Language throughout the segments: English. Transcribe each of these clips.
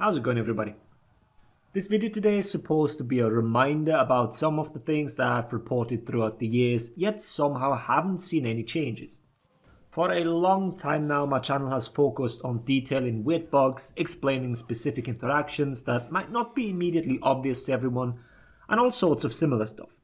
How's it going, everybody? This video today is supposed to be a reminder about some of the things that I've reported throughout the years, yet somehow haven't seen any changes. For a long time now, my channel has focused on detailing weird bugs, explaining specific interactions that might not be immediately obvious to everyone, and all sorts of similar stuff.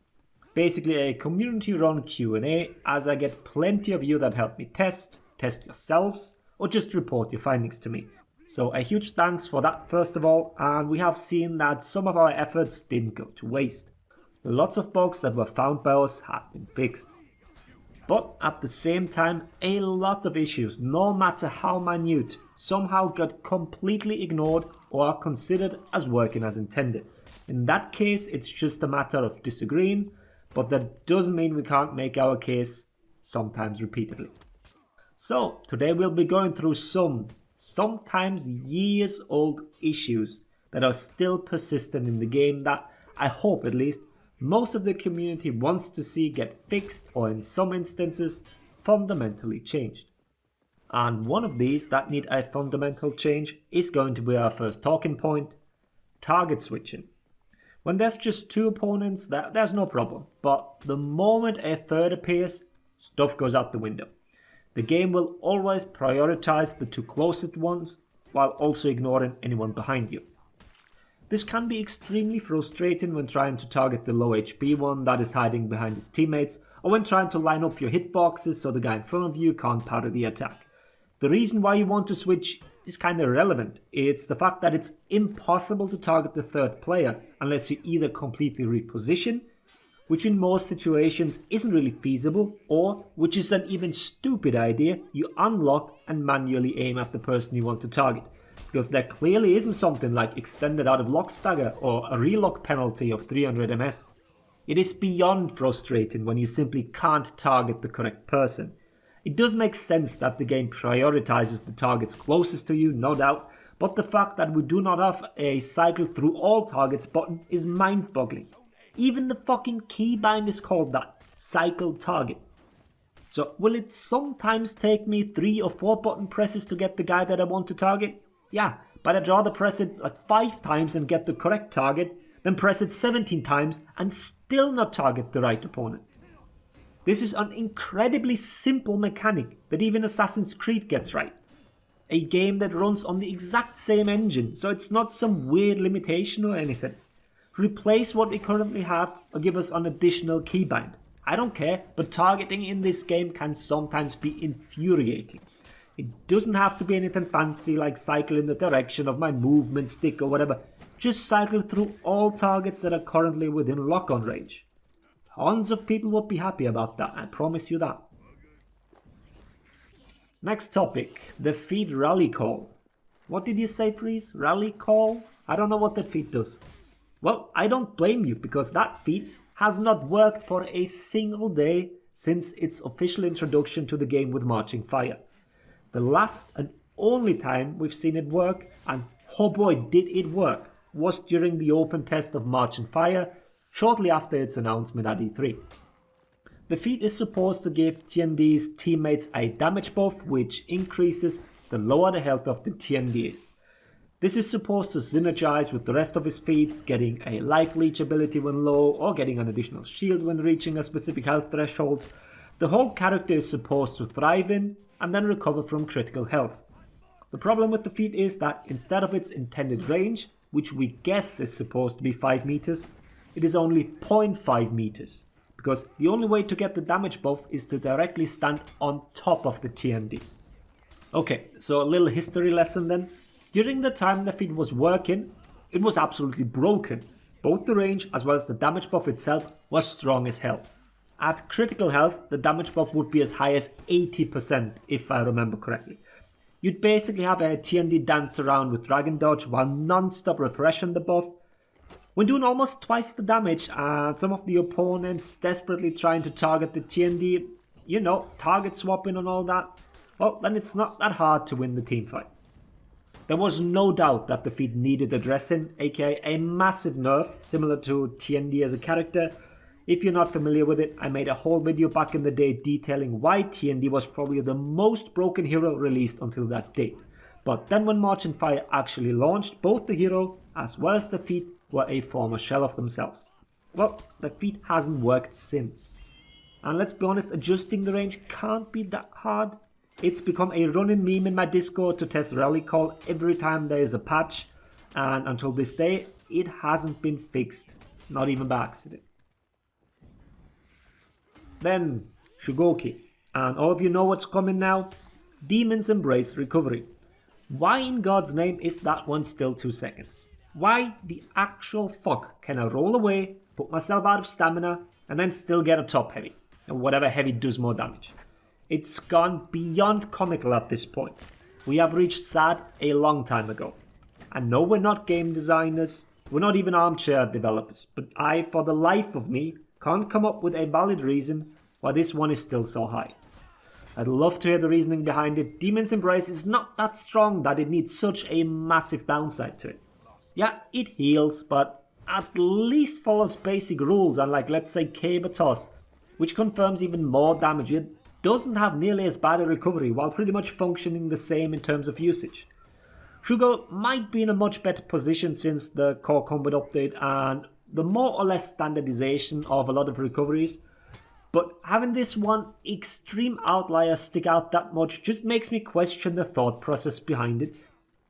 Basically a community-run Q&A, as I get plenty of you that help me test yourselves, or just report your findings to me. So a huge thanks for that first of all, and we have seen that some of our efforts didn't go to waste. Lots of bugs that were found by us have been fixed. But at the same time, a lot of issues, no matter how minute, somehow got completely ignored or are considered as working as intended. In that case, it's just a matter of disagreeing, but that doesn't mean we can't make our case, sometimes repeatedly. So today we'll be going through sometimes years old issues that are still persistent in the game that I hope at least most of the community wants to see get fixed or in some instances fundamentally changed. And one of these that need a fundamental change is going to be our first talking point: target switching. When there's just two opponents, there's no problem, but the moment a third appears, stuff goes out the window. The game will always prioritize the two closest ones while also ignoring anyone behind you. This can be extremely frustrating when trying to target the low HP one that is hiding behind his teammates, or when trying to line up your hitboxes so the guy in front of you can't parry the attack. The reason why you want to switch is kind of irrelevant. It's the fact that it's impossible to target the third player unless you either completely reposition, which in most situations isn't really feasible, or, which is an even stupid idea, you unlock and manually aim at the person you want to target. Because there clearly isn't something like extended out of lock stagger or a relock penalty of 300 ms. It is beyond frustrating when you simply can't target the correct person. It does make sense that the game prioritizes the targets closest to you, no doubt, but the fact that we do not have a cycle through all targets button is mind-boggling. Even the fucking keybind is called that, cycle target. So will it sometimes take me 3 or 4 button presses to get the guy that I want to target? Yeah, but I'd rather press it like 5 times and get the correct target than press it 17 times and still not target the right opponent. This is an incredibly simple mechanic that even Assassin's Creed gets right. A game that runs on the exact same engine, so it's not some weird limitation or anything. Replace what we currently have or give us an additional keybind. I don't care, but targeting in this game can sometimes be infuriating. It doesn't have to be anything fancy like cycle in the direction of my movement stick or whatever. Just cycle through all targets that are currently within lock-on range. Tons of people would be happy about that, I promise you that. Next topic, the feed rally call. What did you say, Freeze? Rally call? I don't know what that feed does. Well, I don't blame you, because that feat has not worked for a single day since its official introduction to the game with Marching Fire. The last and only time we've seen it work, and oh boy did it work, was during the open test of Marching Fire, shortly after its announcement at E3. The feat is supposed to give TND's teammates a damage buff which increases the lower the health of the TND is. This is supposed to synergize with the rest of his feats, getting a life leech ability when low, or getting an additional shield when reaching a specific health threshold. The whole character is supposed to thrive in, and then recover from critical health. The problem with the feat is that instead of its intended range, which we guess is supposed to be 5 meters, it is only 0.5 meters. Because the only way to get the damage buff is to directly stand on top of the TND. Okay, so a little history lesson then. During the time the feat was working, it was absolutely broken. Both the range as well as the damage buff itself was strong as hell. At critical health, the damage buff would be as high as 80% if I remember correctly. You'd basically have a TND dance around with Dragon Dodge while non-stop refreshing the buff. When doing almost twice the damage and some of the opponents desperately trying to target the TND, you know, target swapping and all that, well then it's not that hard to win the teamfight. There was no doubt that the feat needed addressing, aka a massive nerf similar to TND as a character. If you're not familiar with it, I made a whole video back in the day detailing why TND was probably the most broken hero released until that date. But then when Marching Fire actually launched, both the hero as well as the feat were a former shell of themselves. Well, the feat hasn't worked since. And let's be honest, adjusting the range can't be that hard. It's become a running meme in my Discord to test Rally Call every time there is a patch, and until this day, it hasn't been fixed, not even by accident. Then, Shugoki, and all of you know what's coming now, Demon's Embrace Recovery. Why in God's name is that one still 2 seconds? Why the actual fuck can I roll away, put myself out of stamina, and then still get a top heavy, and whatever heavy does more damage? It's gone beyond comical at this point. We have reached sad a long time ago. I know we're not game designers, we're not even armchair developers, but I, for the life of me, can't come up with a valid reason why this one is still so high. I'd love to hear the reasoning behind it. Demon's Embrace is not that strong that it needs such a massive downside to it. Yeah, it heals, but at least follows basic rules, unlike let's say Caber Toss, which confirms even more damage. It doesn't have nearly as bad a recovery while pretty much functioning the same in terms of usage. Shugo might be in a much better position since the Core Combat update and the more or less standardization of a lot of recoveries, but having this one extreme outlier stick out that much just makes me question the thought process behind it.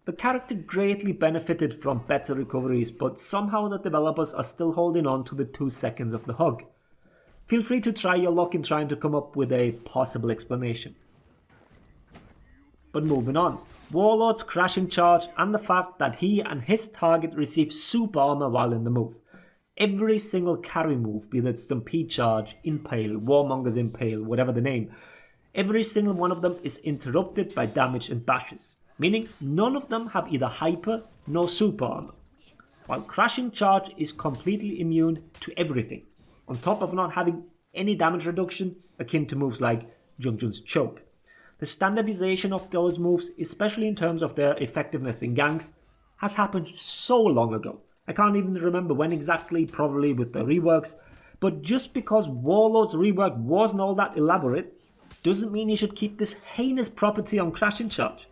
The character greatly benefited from better recoveries, but somehow the developers are still holding on to the 2 seconds of the hug. Feel free to try your luck in trying to come up with a possible explanation. But moving on, Warlord's Crashing Charge and the fact that he and his target receive super armor while in the move. Every single carry move, be that Stampede Charge, Impale, Warmonger's Impale, whatever the name, every single one of them is interrupted by damage and dashes, meaning none of them have either hyper nor super armor, while Crashing Charge is completely immune to everything, on top of not having any damage reduction akin to moves like Jungjun's Choke. The standardization of those moves, especially in terms of their effectiveness in ganks, has happened so long ago. I can't even remember when exactly, probably with the reworks, but just because Warlord's rework wasn't all that elaborate, doesn't mean you should keep this heinous property on Crashing Charge.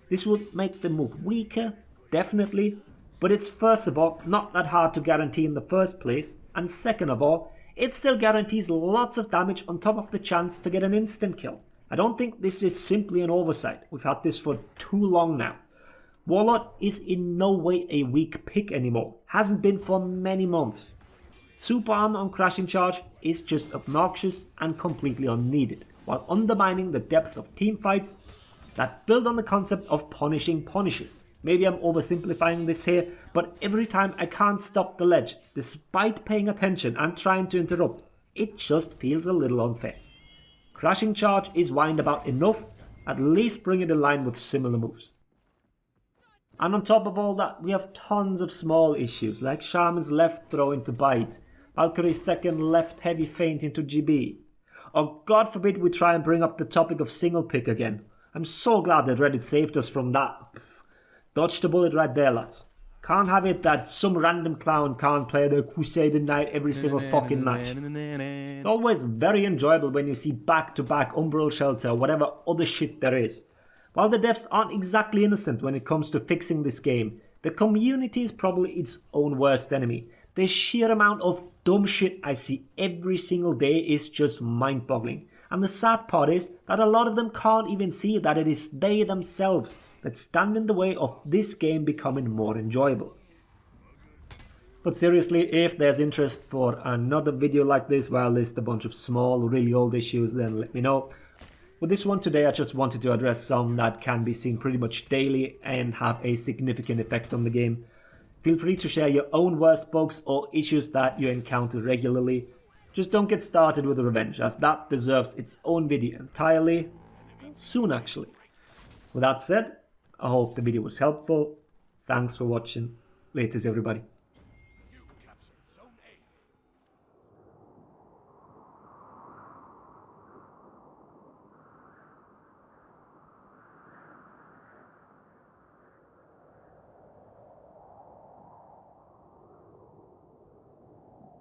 This would make the move weaker, definitely, but it's first of all not that hard to guarantee in the first place, and second of all, it still guarantees lots of damage on top of the chance to get an instant kill. I don't think this is simply an oversight. We've had this for too long now. Warlord is in no way a weak pick anymore. Hasn't been for many months. Super armor on Crashing Charge is just obnoxious and completely unneeded, while undermining the depth of team fights that build on the concept of punishing punishes. Maybe I'm oversimplifying this here, but every time I can't stop the ledge, despite paying attention and trying to interrupt, it just feels a little unfair. Crashing Charge is wind about enough, at least bring it in line with similar moves. And on top of all that, we have tons of small issues, like Shaman's left throw into Bite, Valkyrie's second left heavy feint into GB. Or God forbid we try and bring up the topic of single pick again. I'm so glad that Reddit saved us from that. Dodged the bullet right there, lads. Can't have it that some random clown can't play the Crusader Knight every single fucking match. It's always very enjoyable when you see back-to-back Umbral Shelter or whatever other shit there is. While the devs aren't exactly innocent when it comes to fixing this game, the community is probably its own worst enemy. The sheer amount of dumb shit I see every single day is just mind-boggling. And the sad part is that a lot of them can't even see that it is they themselves that stand in the way of this game becoming more enjoyable. But seriously, if there's interest for another video like this where I list a bunch of small, really old issues, then let me know. With this one today, I just wanted to address some that can be seen pretty much daily and have a significant effect on the game. Feel free to share your own worst bugs or issues that you encounter regularly. Just don't get started with revenge, as that deserves its own video entirely, soon actually. With that said, I hope the video was helpful. Thanks for watching. Laters everybody.